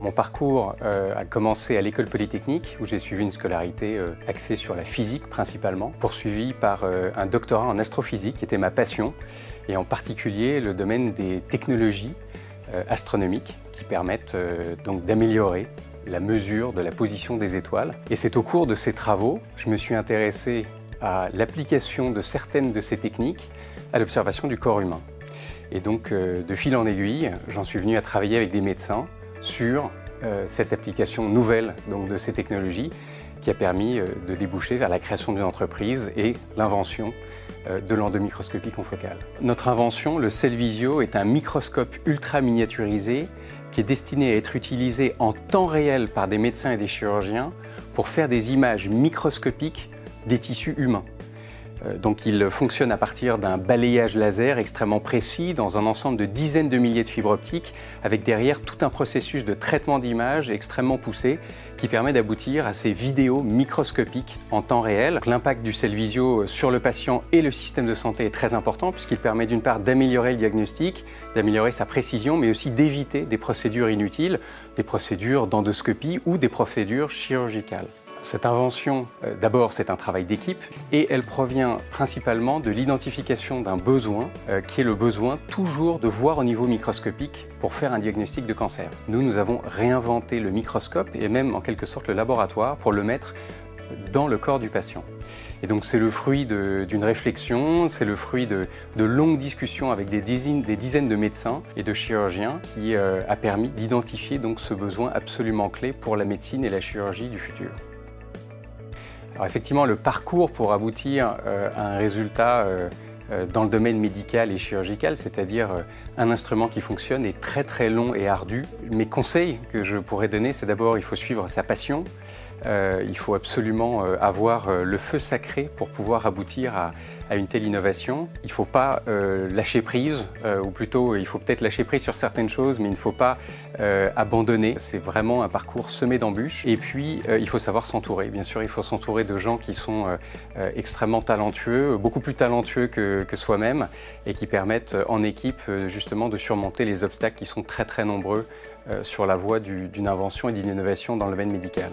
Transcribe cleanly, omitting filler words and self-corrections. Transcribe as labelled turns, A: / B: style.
A: Mon parcours a commencé à l'école polytechnique où j'ai suivi une scolarité axée sur la physique principalement, poursuivie par un doctorat en astrophysique qui était ma passion et en particulier le domaine des technologies astronomiques qui permettent donc d'améliorer la mesure de la position des étoiles. Et c'est au cours de ces travaux, je me suis intéressé à l'application de certaines de ces techniques à l'observation du corps humain. Et donc, de fil en aiguille, j'en suis venu à travailler avec des médecins sur cette application nouvelle donc, de ces technologies qui a permis de déboucher vers la création d'une entreprise et l'invention de l'endomicroscopie confocale. Notre invention, le Cellvizio, est un microscope ultra miniaturisé qui est destiné à être utilisé en temps réel par des médecins et des chirurgiens pour faire des images microscopiques des tissus humains. Donc il fonctionne à partir d'un balayage laser extrêmement précis dans un ensemble de dizaines de milliers de fibres optiques avec derrière tout un processus de traitement d'image extrêmement poussé qui permet d'aboutir à ces vidéos microscopiques en temps réel. L'impact du Cellvizio sur le patient et le système de santé est très important puisqu'il permet d'une part d'améliorer le diagnostic, d'améliorer sa précision mais aussi d'éviter des procédures inutiles, des procédures d'endoscopie ou des procédures chirurgicales. Cette invention, d'abord, c'est un travail d'équipe et elle provient principalement de l'identification d'un besoin qui est le besoin toujours de voir au niveau microscopique pour faire un diagnostic de cancer. Nous avons réinventé le microscope et même en quelque sorte le laboratoire pour le mettre dans le corps du patient. Et donc c'est le fruit d'une réflexion, c'est le fruit de longues discussions avec des dizaines de médecins et de chirurgiens qui a permis d'identifier donc ce besoin absolument clé pour la médecine et la chirurgie du futur. Alors effectivement, le parcours pour aboutir à un résultat dans le domaine médical et chirurgical, c'est-à-dire un instrument qui fonctionne, est très très long et ardu. Mes conseils que je pourrais donner, c'est d'abord il faut suivre sa passion, il faut absolument avoir le feu sacré pour pouvoir aboutir à une telle innovation. Il ne faut pas lâcher prise, ou plutôt il faut peut-être lâcher prise sur certaines choses, mais il ne faut pas abandonner. C'est vraiment un parcours semé d'embûches. Et puis il faut savoir s'entourer. Bien sûr, il faut s'entourer de gens qui sont extrêmement talentueux, beaucoup plus talentueux que soi-même, et qui permettent en équipe justement de surmonter les obstacles qui sont très très nombreux sur la voie d'une invention et d'une innovation dans le domaine médical.